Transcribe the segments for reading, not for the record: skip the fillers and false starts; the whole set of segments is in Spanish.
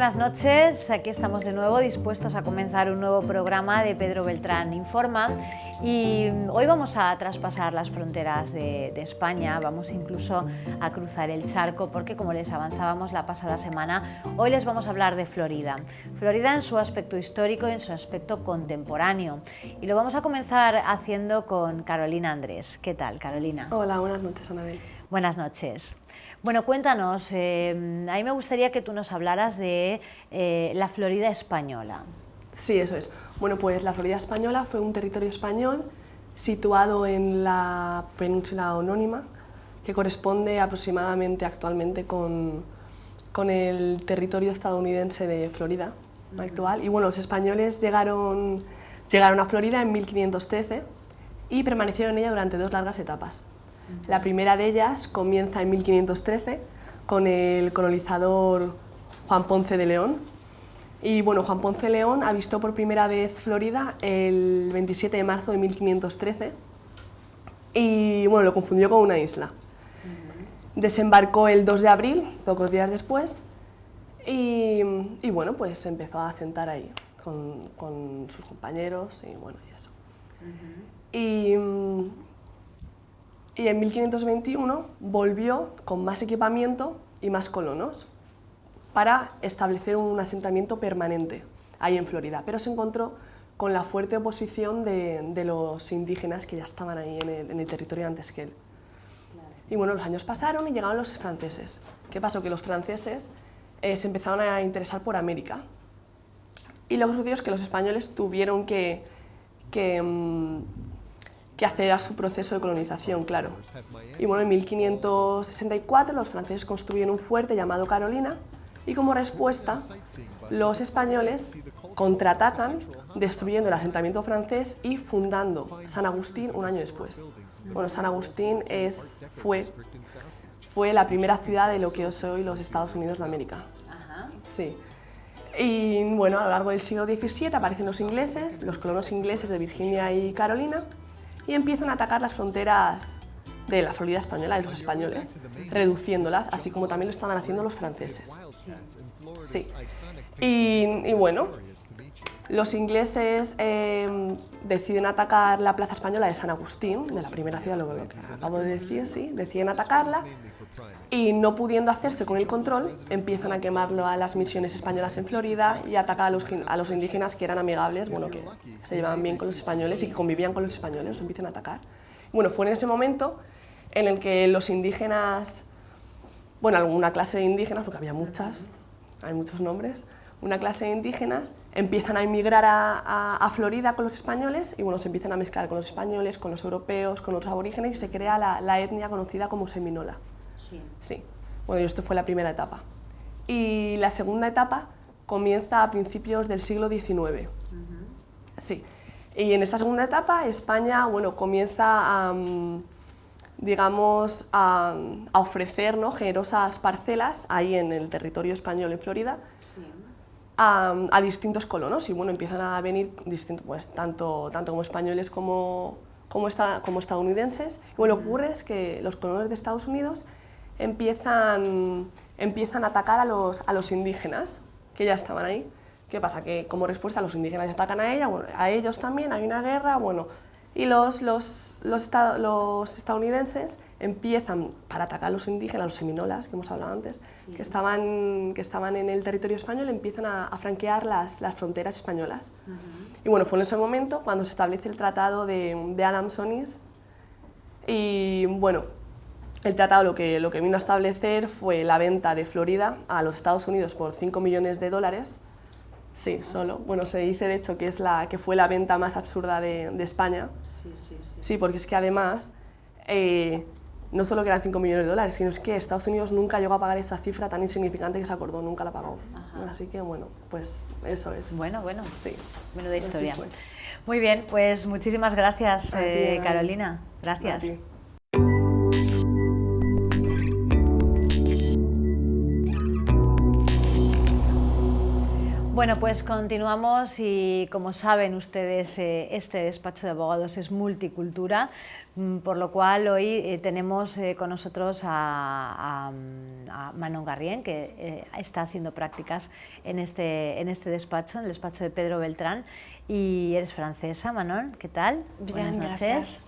buenas noches, aquí estamos de nuevo dispuestos a comenzar un nuevo programa de Pedro Beltrán Informa y hoy vamos a traspasar las fronteras de España, vamos incluso a cruzar el charco porque, como les avanzábamos la pasada semana, hoy les vamos a hablar de Florida. Florida en su aspecto histórico y en su aspecto contemporáneo, y lo vamos a comenzar haciendo con Carolina Andrés. ¿Qué tal, Carolina? Hola, buenas noches, Anabel. Buenas noches. Bueno, cuéntanos, a mí me gustaría que tú nos hablaras de la Florida española. Sí, eso es. Bueno, pues la Florida española fue un territorio español situado en la península homónima, que corresponde aproximadamente actualmente con el territorio estadounidense de Florida actual. Y bueno, los españoles llegaron a Florida en 1513 y permanecieron en ella durante dos largas etapas. La primera de ellas comienza en 1513 con el colonizador Juan Ponce de León. Y bueno, Juan Ponce de León avistó por primera vez Florida el 27 de marzo de 1513 y bueno, lo confundió con una isla. Desembarcó el 2 de abril, pocos días después, y bueno, pues se empezó a asentar ahí con sus compañeros y bueno, y eso. Y en 1521 volvió con más equipamiento y más colonos para establecer un asentamiento permanente ahí en Florida, pero se encontró con la fuerte oposición de los indígenas que ya estaban ahí en el territorio antes que él. Y bueno, los años pasaron y llegaron los franceses. ¿Qué pasó? Que los franceses se empezaron a interesar por América. Y lo que sucedió es que los españoles tuvieron que acelerar su proceso de colonización, claro. Y bueno, en 1564 los franceses construyen un fuerte llamado Carolina y como respuesta los españoles contraatacan destruyendo el asentamiento francés y fundando San Agustín un año después. Bueno, San Agustín fue la primera ciudad de lo que es hoy los Estados Unidos de América. Sí. Y bueno, a lo largo del siglo XVII aparecen los ingleses, los colonos ingleses de Virginia y Carolina, y empiezan a atacar las fronteras de la Florida española, de los españoles, reduciéndolas, así como también lo estaban haciendo los franceses. Sí. Y bueno, los ingleses deciden atacar la plaza española de San Agustín, de la primera ciudad, lo que acabo de decir, sí, deciden atacarla, y no pudiendo hacerse con el control, empiezan a quemarlo a las misiones españolas en Florida y atacar a los indígenas que eran amigables, bueno, que se llevaban bien con los españoles y que convivían con los españoles, los empiezan a atacar. Bueno, fue en ese momento en el que los indígenas, bueno, alguna clase de indígenas, porque había muchas, hay muchos nombres, una clase de indígenas empiezan a emigrar a Florida con los españoles y bueno, se empiezan a mezclar con los españoles, con los europeos, con los aborígenes y se crea la etnia conocida como seminola. Sí. Bueno, y esto fue la primera etapa. Y la segunda etapa comienza a principios del siglo XIX. Sí. Y en esta segunda etapa España, bueno, comienza digamos, a ofrecer, ¿no?, generosas parcelas ahí en el territorio español en Florida a distintos colonos y bueno, empiezan a venir distintos, pues, tanto como españoles como estadounidenses. Y bueno, lo que ocurre es que los colonos de Estados Unidos empiezan a atacar a los indígenas que ya estaban ahí. ¿Qué pasa? Que como respuesta los indígenas atacan a ellos también, hay una guerra, bueno, y los estadounidenses empiezan, para atacar a los indígenas, a los seminolas, que hemos hablado antes, que estaban en el territorio español, empiezan a franquear las fronteras españolas. Y bueno, fue en ese momento cuando se establece el tratado de Adams-Onís, y bueno, el tratado lo que vino a establecer fue la venta de Florida a los Estados Unidos por $5 millones. Sí, solo. Bueno, se dice de hecho que fue la venta más absurda de España. Sí, porque es que además no solo que eran $5 millones, sino es que Estados Unidos nunca llegó a pagar esa cifra tan insignificante que se acordó, nunca la pagó. Así que bueno, pues eso es. Bueno, sí. Menuda historia. Pues. Muy bien, pues muchísimas gracias, Carolina. Gracias. Bueno, pues continuamos y como saben ustedes, este despacho de abogados es multicultura, por lo cual hoy tenemos con nosotros a Manon Garrien, que está haciendo prácticas en este despacho, en el despacho de Pedro Beltrán, y eres francesa, Manon, ¿qué tal? Bien, buenas noches. Gracias.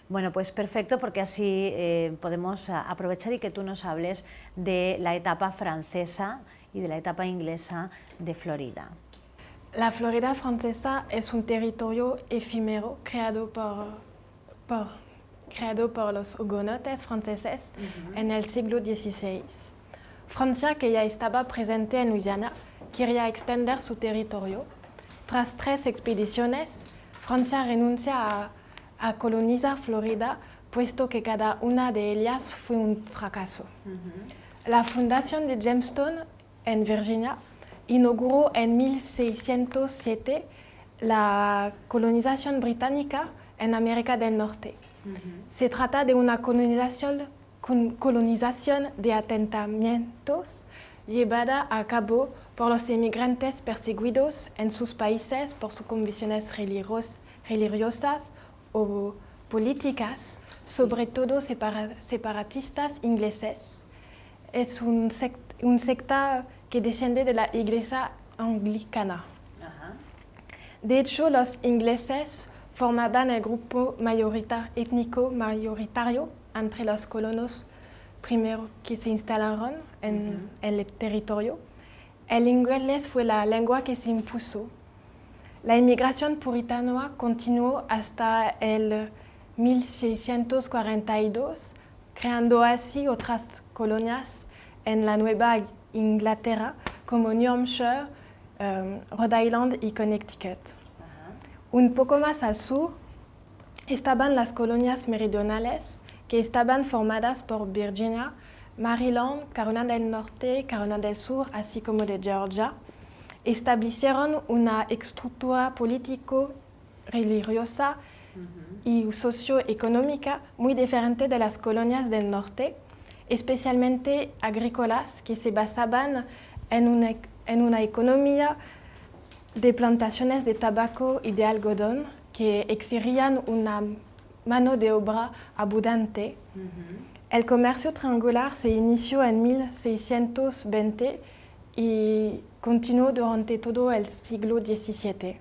Bueno, pues perfecto, porque así podemos aprovechar y que tú nos hables de la etapa francesa y de la etapa inglesa de Florida. La Florida francesa es un territorio efímero creado por los hugonotes franceses en el siglo XVI. Francia, que ya estaba presente en Luisiana, quería extender su territorio. Tras 3 expediciones, Francia renuncia a colonizar Florida, puesto que cada una de ellas fue un fracaso. La fundación de Jamestown, en Virginia, inauguró en 1607 la colonización británica en América del Norte. Se trata de una colonización de asentamientos llevada a cabo por los emigrantes perseguidos en sus países por sus convicciones religiosas o políticas, sobre todo separatistas ingleses. Es un secta que desciende de la Iglesia anglicana. De hecho, los ingleses formaban el grupo étnico mayoritario entre los colonos primeros que se instalaron en el territorio. El inglés fue la lengua que se impuso. La inmigración puritana continuó hasta el 1642, creando así otras colonias en la Nueva Inglaterra, como New Hampshire, Rhode Island y Connecticut. Un poco más al sur estaban las colonias meridionales, que estaban formadas por Virginia, Maryland, Carolina del Norte, Carolina del Sur, así como de Georgia. Establecieron una estructura político-religiosa y socioeconómica muy diferente de las colonias del norte, especialmente agrícolas, que se basaban en una economía de plantaciones de tabaco y de algodón que exigían una mano de obra abundante. El comercio triangular se inició en 1620 y continuó durante todo el siglo XVII.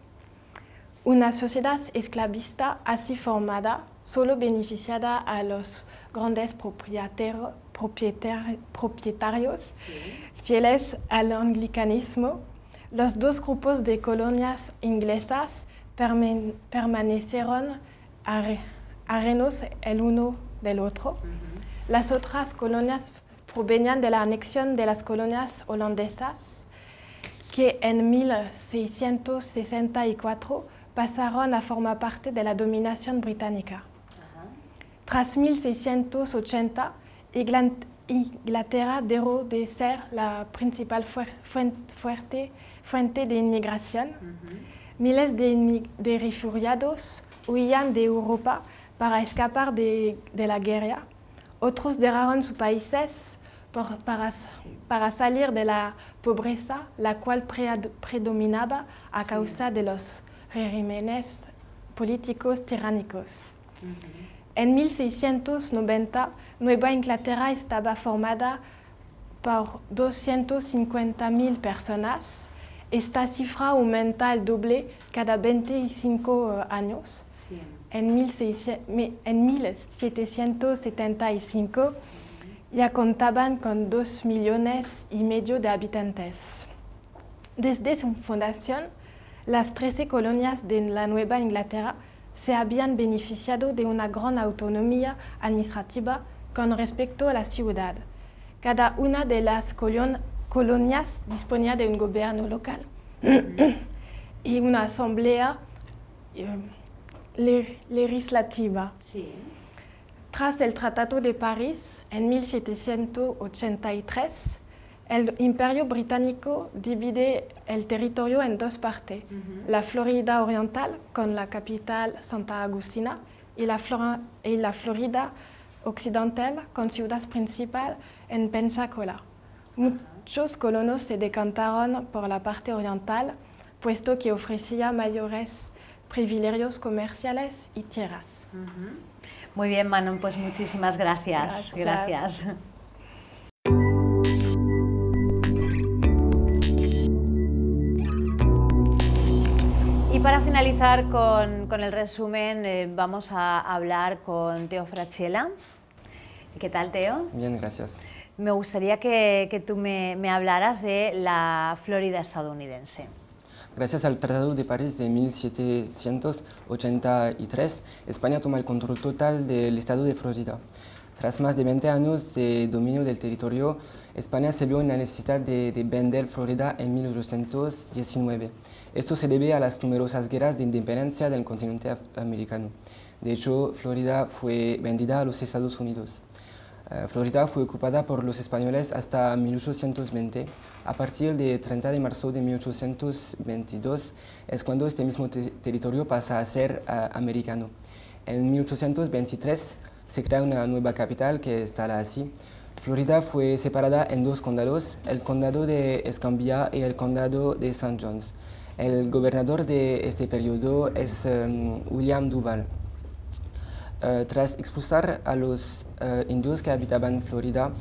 Una sociedad esclavista así formada solo beneficiaba a los grandes propietarios fieles al anglicanismo. Los 2 grupos de colonias inglesas permanecieron ajenos el uno del otro. Las otras colonias provenían de la anexión de las colonias holandesas, que en 1664 pasaron a formar parte de la dominación británica. Tras 1680, Inglaterra dejó de ser la principal fuente de inmigración. Miles de refugiados huían de Europa para escapar de la guerra. Otros dejaron sus países para salir de la pobreza, la cual predominaba a causa de los regímenes políticos tiránicos. En 1690, Nueva Inglaterra estaba formada por 250.000 personas. Esta cifra aumenta al doble cada 25 años. Sí. En 1775 ya contaban con 2,5 millones de habitantes. Desde su fundación, las 13 colonias de la Nueva Inglaterra se habían beneficiado de una gran autonomía administrativa con respecto a la ciudad. Cada una de las colonias disponía de un gobierno local y una asamblea legislativa. Sí. Tras el Tratado de París, en 1783, el Imperio Británico divide el territorio en 2 partes, la Florida Oriental, con la capital Santa Agustina, y la Florida Occidental, con ciudad principal en Pensacola. muchos colonos se decantaron por la parte oriental, puesto que ofrecía mayores privilegios comerciales y tierras. Muy bien, Manon, pues muchísimas gracias. Gracias. Y para finalizar con el resumen, vamos a hablar con Teo Fraschella. ¿Qué tal, Teo? Bien, gracias. Me gustaría que tú me hablaras de la Florida estadounidense. Gracias al Tratado de París de 1783, España toma el control total del estado de Florida. Tras más de 20 años de dominio del territorio, España se vio en la necesidad de vender Florida en 1819. Esto se debe a las numerosas guerras de independencia del continente americano. De hecho, Florida fue vendida a los Estados Unidos. Florida fue ocupada por los españoles hasta 1820. A partir del 30 de marzo de 1822 es cuando este mismo territorio pasa a ser americano. En 1823 se crea una nueva capital que estará así. Florida fue separada en dos condados, el condado de Escambia y el condado de St. John's. El gobernador de este periodo es William Duval. Tras expulsar a los indios que habitaban Florida,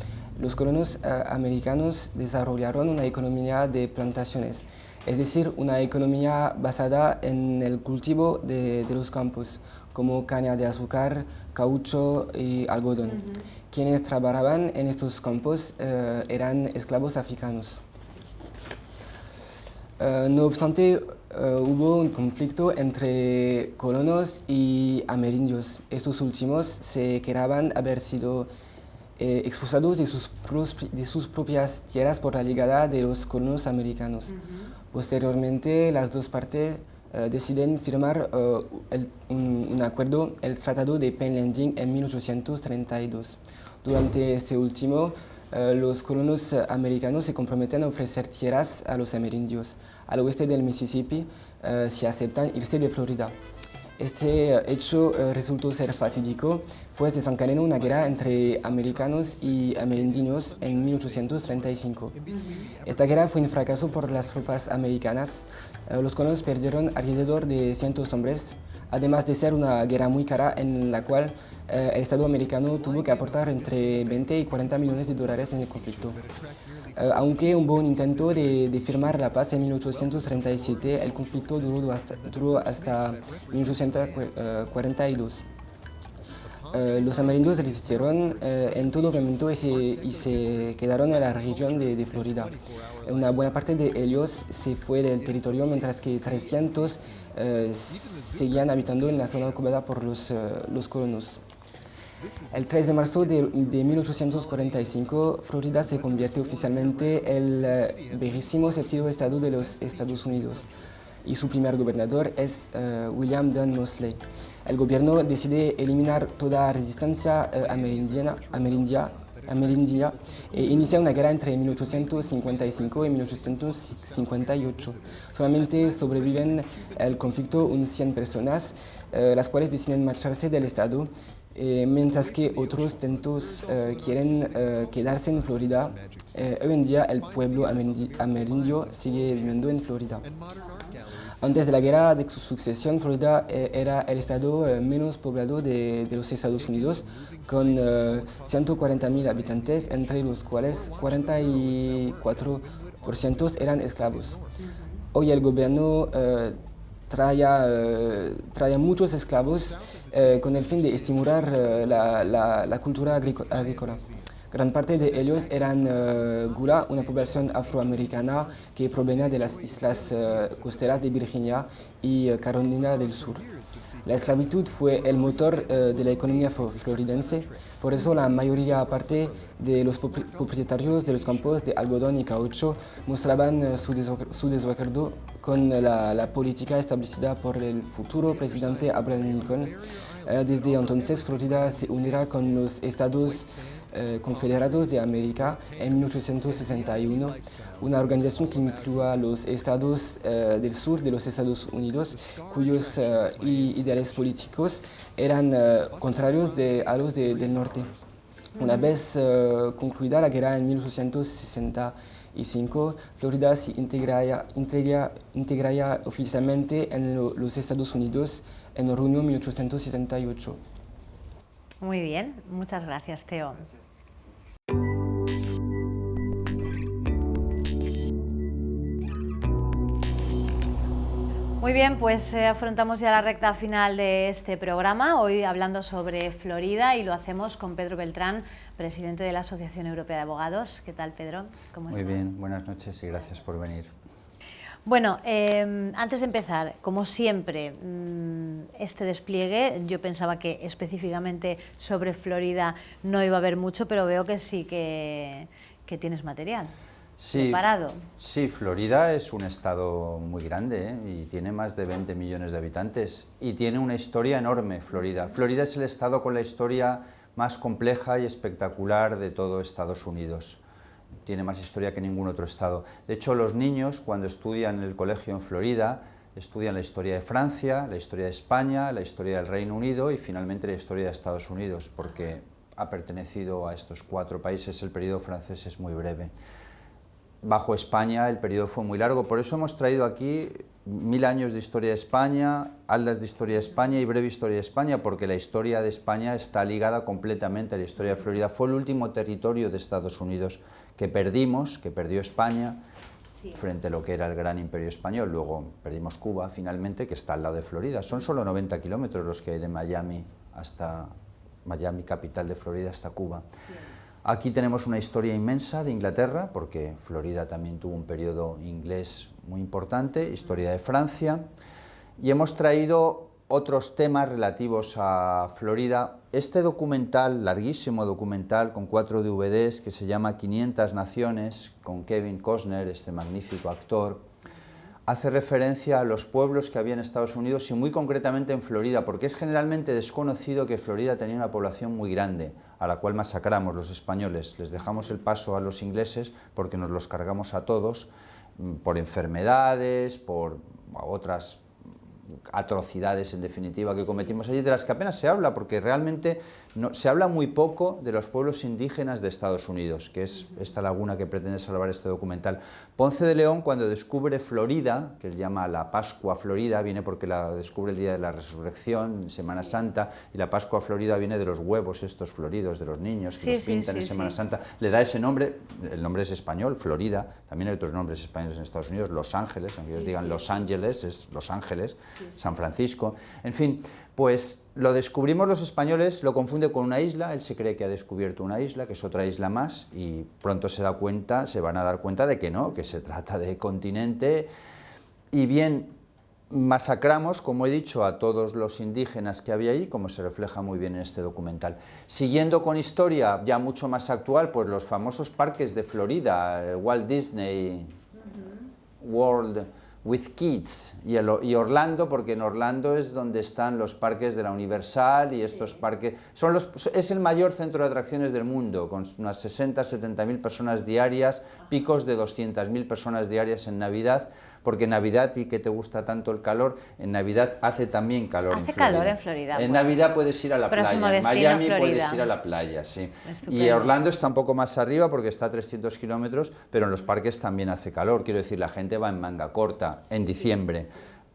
los colonos americanos desarrollaron una economía de plantaciones, es decir, una economía basada en el cultivo de los campos, como caña de azúcar, caucho y algodón. Quienes trabajaban en estos campos eran esclavos africanos. No obstante, hubo un conflicto entre colonos y amerindios. Estos últimos se quedaban haber sido expulsados de sus propias tierras por la llegada de los colonos americanos. Posteriormente, las dos partes deciden firmar un acuerdo, el Tratado de Penn Landing, en 1832. Durante este último, los colonos americanos se comprometen a ofrecer tierras a los amerindios al oeste del Mississippi si aceptan irse de Florida. Este hecho resultó ser fatídico, pues desencadenó una guerra entre americanos y amerindios en 1835. Esta guerra fue un fracaso por las tropas americanas. Los colonos perdieron alrededor de 100 hombres, además de ser una guerra muy cara en la cual el Estado americano tuvo que aportar entre 20 y 40 millones de dólares en el conflicto. Aunque hubo un intento de firmar la paz en 1837, el conflicto duró hasta 1842. Los amerindios resistieron en todo momento y se quedaron en la región de Florida. Una buena parte de ellos se fue del territorio, mientras que 300 seguían habitando en la zona ocupada por los colonos. El 3 de marzo de 1845, Florida se convierte oficialmente en el 27º estado de los Estados Unidos y su primer gobernador es William Dunn Moseley. El gobierno decide eliminar toda resistencia amerindia e inicia una guerra entre 1855 y 1858. Solamente sobreviven al conflicto unas 100 personas, las cuales deciden marcharse del estado. Mientras que otros tantos quieren quedarse en Florida. Hoy en día el pueblo amerindio sigue viviendo en Florida. Antes de la guerra de sucesión, Florida era el estado menos poblado de los Estados Unidos, con 140.000 habitantes, entre los cuales 44% eran esclavos. Hoy el gobierno traía muchos esclavos con el fin de estimular la cultura agrícola. Gran parte de ellos eran Gula, una población afroamericana que provenía de las islas costeras de Virginia y Carolina del Sur. La esclavitud fue el motor de la economía floridense, por eso la mayoría parte de los propietarios de los campos de algodón y caucho mostraban su desacuerdo con la política establecida por el futuro presidente Abraham Lincoln. Desde entonces, Florida se unirá con los Estados Confederados de América en 1861, una organización que incluía a los estados del sur de los Estados Unidos, cuyos ideales políticos eran contrarios a los del norte. Una vez concluida la guerra en 1864, Y 5. Florida se integraría oficialmente en los Estados Unidos en junio de 1878. Muy bien, muchas gracias, Theo. Muy bien, pues afrontamos ya la recta final de este programa, hoy hablando sobre Florida, y lo hacemos con Pedro Beltrán, presidente de la Asociación Europea de Abogados. ¿Qué tal, Pedro? ¿Cómo estás? Muy bien, buenas noches y gracias por venir. Bueno, antes de empezar, como siempre, este despliegue, yo pensaba que específicamente sobre Florida no iba a haber mucho, pero veo que sí que tienes material. Sí, preparado. Sí, Florida es un estado muy grande y tiene más de 20 millones de habitantes y tiene una historia enorme, Florida. Florida es el estado con la historia más compleja y espectacular de todo Estados Unidos. Tiene más historia que ningún otro estado. De hecho, los niños cuando estudian en el colegio en Florida estudian la historia de Francia, la historia de España, la historia del Reino Unido y finalmente la historia de Estados Unidos, porque ha pertenecido a estos 4 países, el periodo francés es muy breve. Bajo España el periodo fue muy largo, por eso hemos traído aquí 1000 años de historia de España, aldas de historia de España y breve historia de España, porque la historia de España está ligada completamente a la historia de Florida. Fue el último territorio de Estados Unidos que perdimos, que perdió España, frente a lo que era el gran imperio español. Luego perdimos Cuba finalmente, que está al lado de Florida. Son solo 90 kilómetros los que hay de Miami hasta Miami, capital de Florida, hasta Cuba. Sí. Aquí tenemos una historia inmensa de Inglaterra, porque Florida también tuvo un periodo inglés muy importante, historia de Francia, y hemos traído otros temas relativos a Florida. Este documental, larguísimo documental, con 4 DVDs, que se llama 500 Naciones, con Kevin Costner, este magnífico actor, hace referencia a los pueblos que había en Estados Unidos y muy concretamente en Florida, porque es generalmente desconocido que Florida tenía una población muy grande, a la cual masacramos los españoles. Les dejamos el paso a los ingleses porque nos los cargamos a todos por enfermedades, por otras atrocidades en definitiva que cometimos allí, de las que apenas se habla, porque realmente se habla muy poco de los pueblos indígenas de Estados Unidos, que es esta laguna que pretende salvar este documental. Ponce de León, cuando descubre Florida, que él llama la Pascua Florida, viene porque la descubre el día de la Resurrección, Semana Santa, y la Pascua Florida viene de los huevos estos floridos de los niños que los pintan en Semana Santa, le da ese nombre, el nombre es español, Florida, también hay otros nombres españoles en Estados Unidos, Los Ángeles, aunque ellos digan Los Ángeles, es Los Ángeles, San Francisco, en fin, pues lo descubrimos los españoles, lo confunde con una isla, él se cree que ha descubierto una isla, que es otra isla más, y pronto se van a dar cuenta de que no, que se trata de continente, y bien, masacramos, como he dicho, a todos los indígenas que había ahí, como se refleja muy bien en este documental. Siguiendo con historia ya mucho más actual, pues los famosos parques de Florida, Walt Disney World with Kids, y Orlando, porque en Orlando es donde están los parques de la Universal, y estos parques es el mayor centro de atracciones del mundo, con unas 60-70.000 personas diarias, picos de 200.000 personas diarias en Navidad, porque en Navidad, y que te gusta tanto el calor, en Navidad hace también calor en Florida. Hace calor en Florida. En Navidad puedes ir a la playa, en Miami puedes ir a la playa, sí. Estupendo. Y Orlando está un poco más arriba porque está a 300 kilómetros, pero en los parques también hace calor. Quiero decir, la gente va en manga corta en diciembre.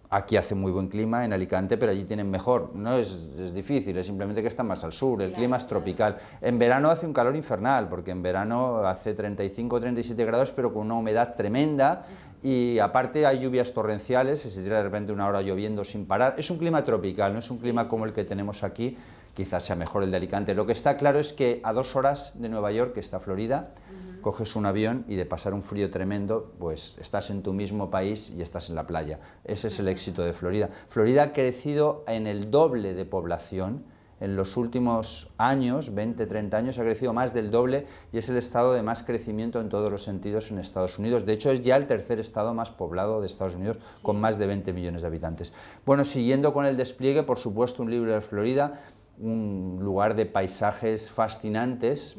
Aquí hace muy buen clima en Alicante, pero allí tienen mejor. No es difícil, es simplemente que están más al sur, el clima es tropical. En verano hace un calor infernal, porque en verano hace 35-37 grados, pero con una humedad tremenda. Y aparte hay lluvias torrenciales, se tira de repente una hora lloviendo sin parar. Es un clima tropical, no es un clima como el que tenemos aquí, quizás sea mejor el de Alicante. Lo que está claro es que a 2 horas de Nueva York, que está Florida, coges un avión y de pasar un frío tremendo, pues estás en tu mismo país y estás en la playa. Ese es el éxito de Florida. Florida ha crecido en el doble de población. En los últimos años, 20-30 años, ha crecido más del doble y es el estado de más crecimiento en todos los sentidos en Estados Unidos. De hecho, es ya el tercer estado más poblado de Estados Unidos, con más de 20 millones de habitantes. Bueno, siguiendo con el despliegue, por supuesto, un libro de Florida, un lugar de paisajes fascinantes.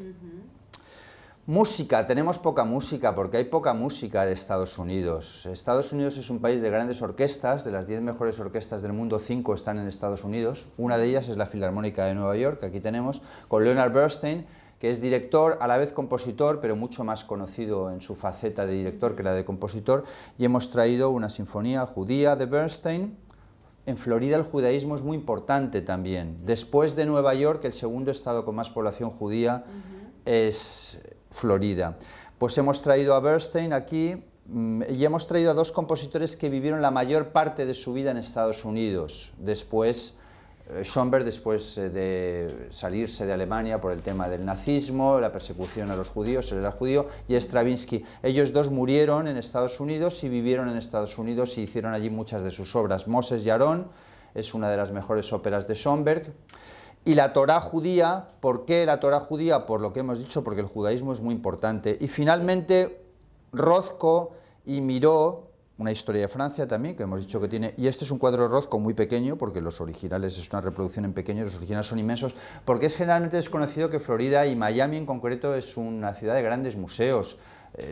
Música, tenemos poca música porque hay poca música de Estados Unidos. Estados Unidos es un país de grandes orquestas, de las 10 mejores orquestas del mundo, 5 están en Estados Unidos. Una de ellas es la Filarmónica de Nueva York, que aquí tenemos, con Leonard Bernstein, que es director, a la vez compositor, pero mucho más conocido en su faceta de director que la de compositor, y hemos traído una sinfonía judía de Bernstein. En Florida el judaísmo es muy importante también. Después de Nueva York, el segundo estado con más población judía es Florida. Pues hemos traído a Bernstein aquí y hemos traído a dos compositores que vivieron la mayor parte de su vida en Estados Unidos. Después, Schoenberg, después de salirse de Alemania por el tema del nazismo, la persecución a los judíos, él era judío, y Stravinsky. Ellos dos murieron en Estados Unidos y vivieron en Estados Unidos y hicieron allí muchas de sus obras. Moses y Aarón es una de las mejores óperas de Schoenberg. Y la Torá judía, ¿por qué la Torá judía? Por lo que hemos dicho, porque el judaísmo es muy importante. Y finalmente, Rothko y Miró, una historia de Francia también, que hemos dicho que tiene, y este es un cuadro de Rothko muy pequeño, porque los originales es una reproducción en pequeño, los originales son inmensos, porque es generalmente desconocido que Florida y Miami en concreto es una ciudad de grandes museos.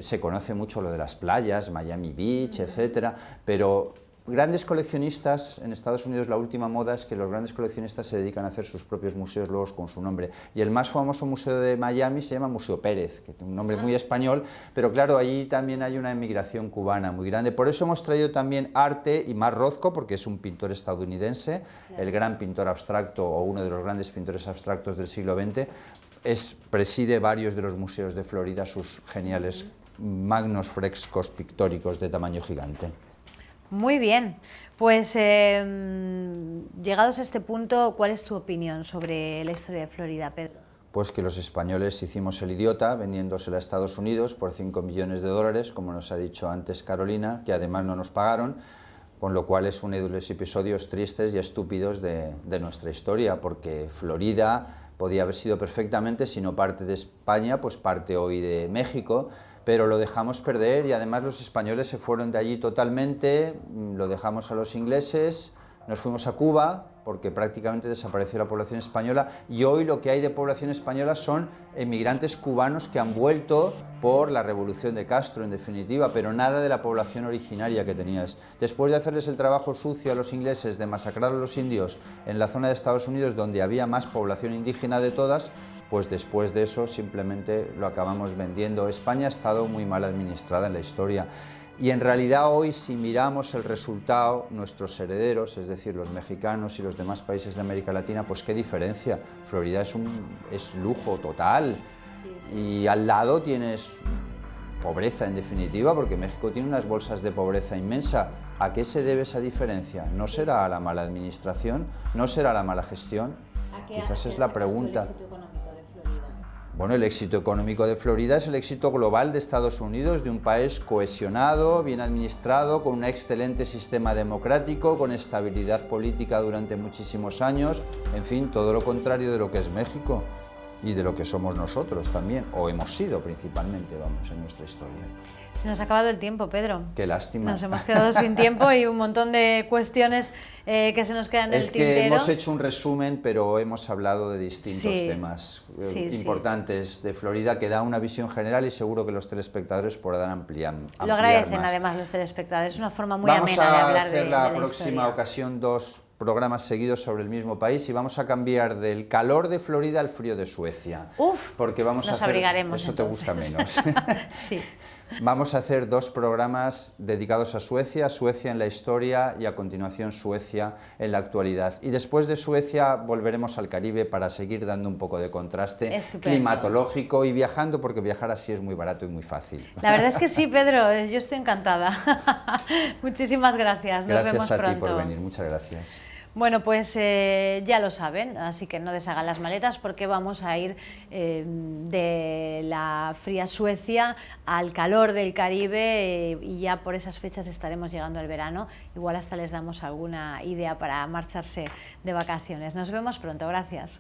Se conoce mucho lo de las playas, Miami Beach, etcétera, pero grandes coleccionistas, en Estados Unidos la última moda es que los grandes coleccionistas se dedican a hacer sus propios museos luego con su nombre, y el más famoso museo de Miami se llama Museo Pérez, que tiene un nombre muy español, pero claro, allí también hay una emigración cubana muy grande. Por eso hemos traído también arte, y más Rothko, porque es un pintor estadounidense, el gran pintor abstracto o uno de los grandes pintores abstractos del siglo XX, preside varios de los museos de Florida, sus geniales magnos frescos pictóricos de tamaño gigante. Muy bien, pues llegados a este punto, ¿cuál es tu opinión sobre la historia de Florida, Pedro? Pues que los españoles hicimos el idiota vendiéndosela a Estados Unidos por 5 millones de dólares, como nos ha dicho antes Carolina, que además no nos pagaron, con lo cual es uno de los episodios tristes y estúpidos de nuestra historia, porque Florida podía haber sido perfectamente, si no parte de España, pues parte hoy de México, pero lo dejamos perder y además los españoles se fueron de allí totalmente, lo dejamos a los ingleses, nos fuimos a Cuba porque prácticamente desapareció la población española, y hoy lo que hay de población española son emigrantes cubanos que han vuelto por la revolución de Castro, en definitiva, pero nada de la población originaria que tenías. Después de hacerles el trabajo sucio a los ingleses de masacrar a los indios en la zona de Estados Unidos donde había más población indígena de todas, pues después de eso simplemente lo acabamos vendiendo. España ha estado muy mal administrada en la historia, y en realidad hoy, si miramos el resultado, nuestros herederos, es decir, los mexicanos y los demás países de América Latina, pues qué diferencia. Florida es lujo total, y al lado tienes pobreza en definitiva, porque México tiene unas bolsas de pobreza inmensa. ¿A qué se debe esa diferencia? ¿No será a la mala administración? ¿No será a la mala gestión? Quizás es la pregunta. Bueno, el éxito económico de Florida es el éxito global de Estados Unidos, de un país cohesionado, bien administrado, con un excelente sistema democrático, con estabilidad política durante muchísimos años, en fin, todo lo contrario de lo que es México y de lo que somos nosotros también, o hemos sido principalmente, vamos, en nuestra historia. Se nos ha acabado el tiempo, Pedro. Qué lástima. Nos hemos quedado sin tiempo y un montón de cuestiones que se nos quedan en el tintero. Es que hemos hecho un resumen, pero hemos hablado de distintos temas importantes de Florida, que da una visión general y seguro que los telespectadores podrán ampliar Lo agradecen más. Además los telespectadores, es una forma muy amena de hablar de la historia. Vamos a hacer la próxima ocasión 2 programas seguidos sobre el mismo país, y vamos a cambiar del calor de Florida al frío de Suecia. Uf, porque vamos a hacer, abrigaremos, eso entonces. te gusta menos. Sí. Vamos a hacer 2 programas dedicados a Suecia, Suecia en la historia y a continuación Suecia en la actualidad. Y después de Suecia volveremos al Caribe para seguir dando un poco de contraste climatológico y viajando, porque viajar así es muy barato y muy fácil. La verdad es que sí, Pedro, yo estoy encantada. Muchísimas gracias, nos vemos pronto. Gracias a ti por venir, muchas gracias. Bueno, pues ya lo saben, así que no deshagan las maletas porque vamos a ir de la fría Suecia al calor del Caribe y ya por esas fechas estaremos llegando al verano. Igual hasta les damos alguna idea para marcharse de vacaciones. Nos vemos pronto, gracias.